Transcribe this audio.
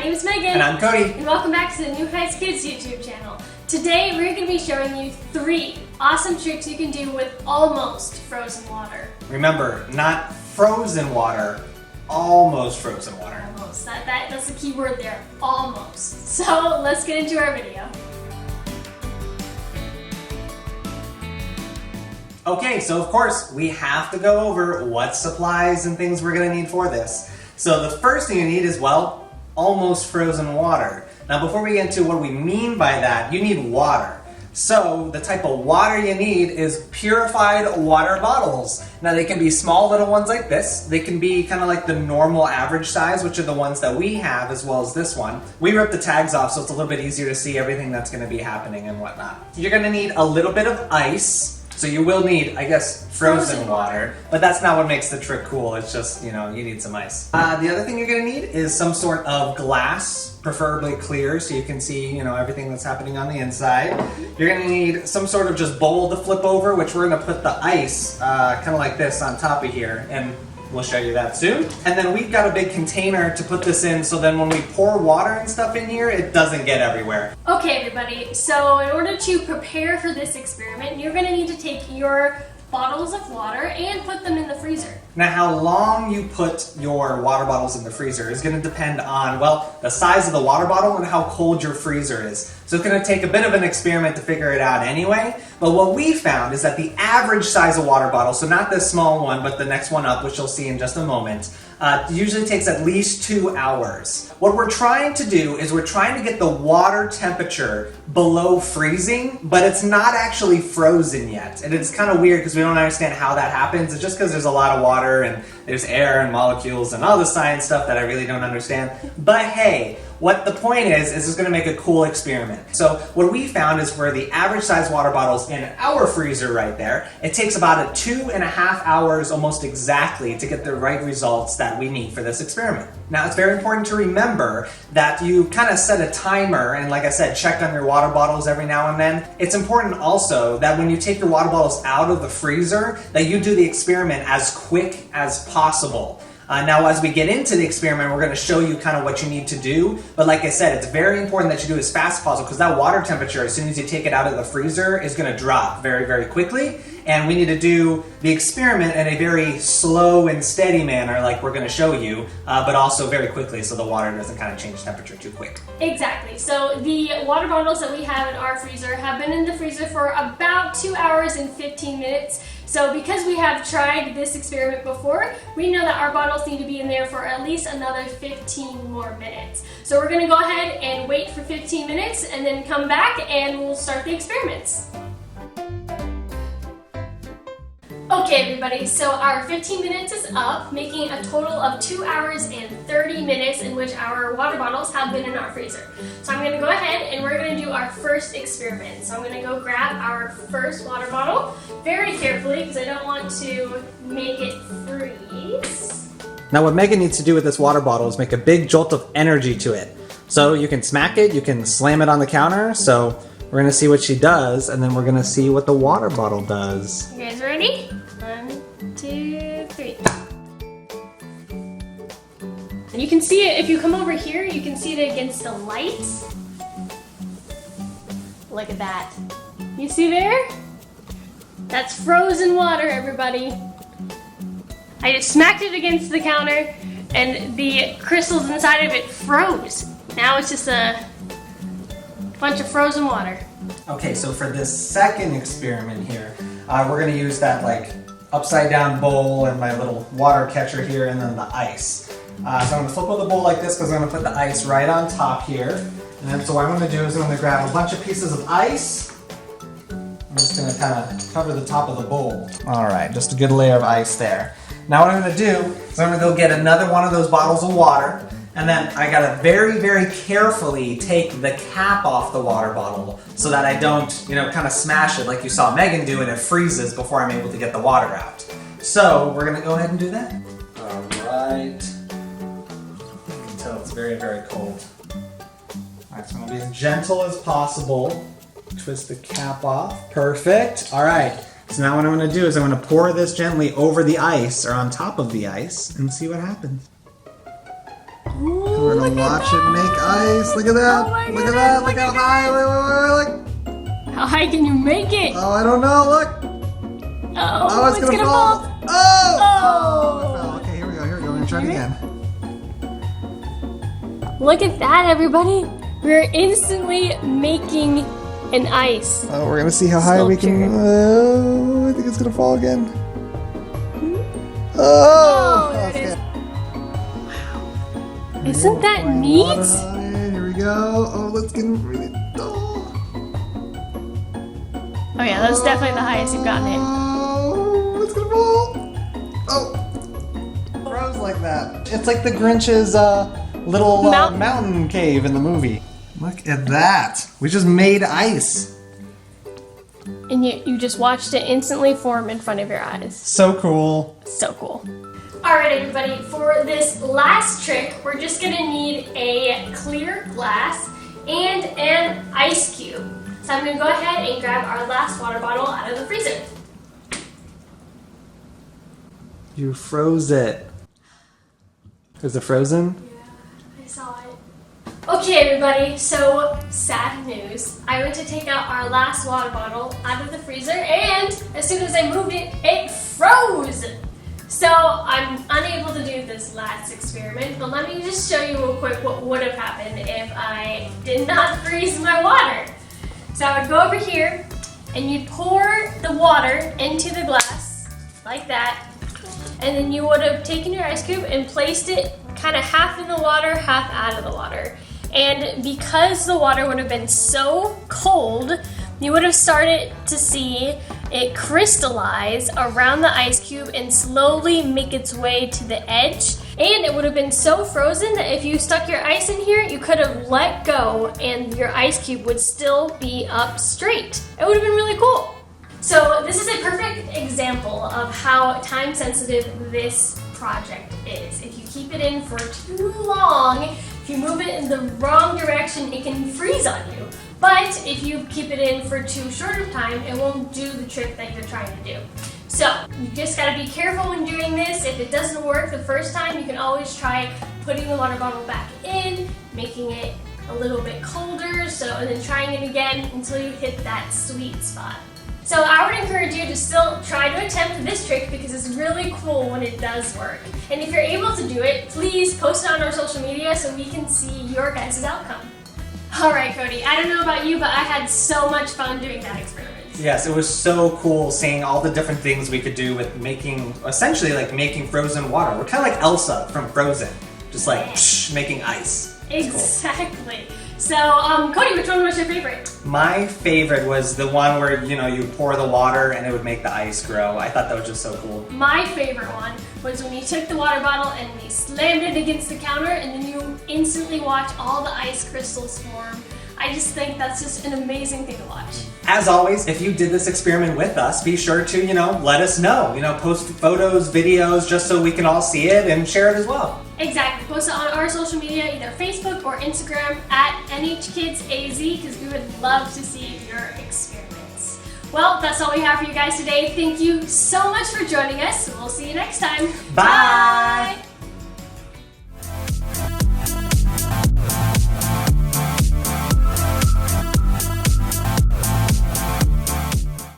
name is Megan. And I'm Cody. And welcome back to the New Heights Kids YouTube channel. Today we're going to be showing you 3 awesome tricks you can do with almost frozen water. Remember, not frozen water, almost frozen water. Almost. That's the key word there, almost. So let's get into our video. Okay, so of course we have to go over what supplies and things we're going to need for this. So the first thing you need is, well, almost frozen water. Now before we get into what we mean by that, you need water. So the type of water you need is purified water bottles. Now they can be small little ones like this. They can be kind of like the normal average size, which are the ones that we have, as well as this one. We ripped the tags off so it's a little bit easier to see everything that's going to be happening and whatnot. You're going to need a little bit of ice. So you will need, I guess, frozen water, but that's not what makes the trick cool. It's just, you need some ice. The other thing you're gonna need is some sort of glass, preferably clear, so you can see, everything that's happening on the inside. You're gonna need some sort of just bowl to flip over, which we're gonna put the ice, kind of like this on top of here, and we'll show you that soon. And then we've got a big container to put this in, so then when we pour water and stuff in here, it doesn't get everywhere. Okay everybody, so in order to prepare for this experiment, you're going to need to take your bottles of water and put them in the freezer. Now how long you put your water bottles in the freezer is going to depend on, well, the size of the water bottle and how cold your freezer is. So it's going to take a bit of an experiment to figure it out anyway, but what we found is that the average size of water bottle, so not this small one, but the next one up, which you'll see in just a moment, usually takes at least 2 hours. What we're trying to do is we're trying to get the water temperature below freezing, but it's not actually frozen yet. And it's kind of weird because we don't understand how that happens. It's just because there's a lot of water and there's air and molecules and all the science stuff that I really don't understand. But hey, what the point is it's going to make a cool experiment. So what we found is for the average size water bottles in our freezer right there, it takes about 2.5 hours almost exactly to get the right results that we need for this experiment. Now it's very important to remember that you kind of set a timer and, like I said, check on your water bottles every now and then. It's important also that when you take your water bottles out of the freezer that you do the experiment as quick as possible. Now as we get into the experiment, we're going to show you kind of what you need to do. But like I said, it's very important that you do it as fast as possible because that water temperature, as soon as you take it out of the freezer, is going to drop very, very quickly. And we need to do the experiment in a very slow and steady manner like we're going to show you, but also very quickly so the water doesn't kind of change temperature too quick. Exactly. So the water bottles that we have in our freezer have been in the freezer for about 2 hours and 15 minutes. So because we have tried this experiment before, we know that our bottles need to be in there for at least another 15 more minutes. So we're going to go ahead and wait for 15 minutes and then come back and we'll start the experiments. Okay everybody, so our 15 minutes is up, making a total of 2 hours and 30 minutes in which our water bottles have been in our freezer. So I'm going to go ahead and we're going to do our first experiment. So I'm going to go grab our first water bottle very carefully because I don't want to make it freeze. Now what Megan needs to do with this water bottle is make a big jolt of energy to it. So you can smack it, you can slam it on the counter, so we're going to see what she does and then we're going to see what the water bottle does. You guys ready? 1, 2, 3. And you can see it, if you come over here, you can see it against the lights. Look at that. You see there? That's frozen water, everybody. I just smacked it against the counter and the crystals inside of it froze. Now it's just a bunch of frozen water. Okay, so for this second experiment here, we're going to use that upside down bowl and my little water catcher here and then the ice. So I'm going to flip over the bowl like this because I'm going to put the ice right on top here. And then so what I'm going to do is I'm going to grab a bunch of pieces of ice. I'm just going to kind of cover the top of the bowl. Alright, just a good layer of ice there. Now what I'm going to do is I'm going to go get another one of those bottles of water. And then I gotta very, very carefully take the cap off the water bottle so that I don't, kind of smash it like you saw Megan do and it freezes before I'm able to get the water out. So we're gonna go ahead and do that. All right. You can tell it's very, very cold. All right, so I'm gonna be as gentle as possible. Twist the cap off. Perfect. All right. So now what I'm gonna do is I'm gonna pour this gently over the ice or on top of the ice and see what happens. Ooh, gonna watch it make ice. Look at that. Oh my Look at goodness, that. look Look how at high. Look. How high can you make it? Oh, I don't know. Look. Oh, it's gonna fall. Oh! Oh! It fell. Okay, here we go. We're gonna try it again. Look at that, everybody. We're instantly making an ice. Oh, we're gonna see how high we can. I think it's gonna fall again. Oh! There it Okay. is. Wow. Isn't that neat? Water on it. Here we go. Oh, let's get really. Oh yeah, that's definitely the highest you've gotten it. Oh, it's gonna fall. Oh, froze like that. It's like the Grinch's little mountain cave in the movie. Look at that. We just made ice. And you just watched it instantly form in front of your eyes. So cool. So cool. Alright everybody, for this last trick, we're just gonna need a clear glass and an ice cube. So I'm gonna go ahead and grab our last water bottle out of the freezer. You froze it. Is it frozen? I saw it. Okay everybody, so sad news. I went to take out our last water bottle out of the freezer and as soon as I moved it, it froze! So I'm unable to do this last experiment, but let me just show you real quick what would have happened if I did not freeze my water. So I would go over here and you'd pour the water into the glass like that, and then you would have taken your ice cube and placed it kind of half in the water, half out of the water. And because the water would have been so cold, you would have started to see it crystallize around the ice cube and slowly make its way to the edge. And it would have been so frozen that if you stuck your ice in here, you could have let go and your ice cube would still be up straight. It would have been really cool. So this is a perfect example of how time sensitive this project is. If you keep it in for too long, if you move it in the wrong direction, it can freeze on you. But if you keep it in for too short of time, it won't do the trick that you're trying to do. So you just gotta be careful when doing this. If it doesn't work the first time, you can always try putting the water bottle back in, making it a little bit colder, and then trying it again until you hit that sweet spot. So I would encourage you to still try to attempt this trick because it's really cool when it does work. And if you're able to do it, please post it on our social media so we can see your guys' outcome. Alright Cody, I don't know about you, but I had so much fun doing that experiment. Yes, it was so cool seeing all the different things we could do with making, essentially like making frozen water. We're kind of like Elsa from Frozen, just like making ice. Exactly. So, Cody, which one was your favorite? My favorite was the one where, you pour the water and it would make the ice grow. I thought that was just so cool. My favorite one was when you took the water bottle and you slammed it against the counter and then you instantly watch all the ice crystals form. I just think that's just an amazing thing to watch. As always, if you did this experiment with us, be sure to, let us know. Post photos, videos, just so we can all see it and share it as well. Exactly. Post it on our social media, either Facebook or Instagram at NHKidsAZ, because we would love to see your experiments. Well, that's all we have for you guys today. Thank you so much for joining us. We'll see you next time. Bye.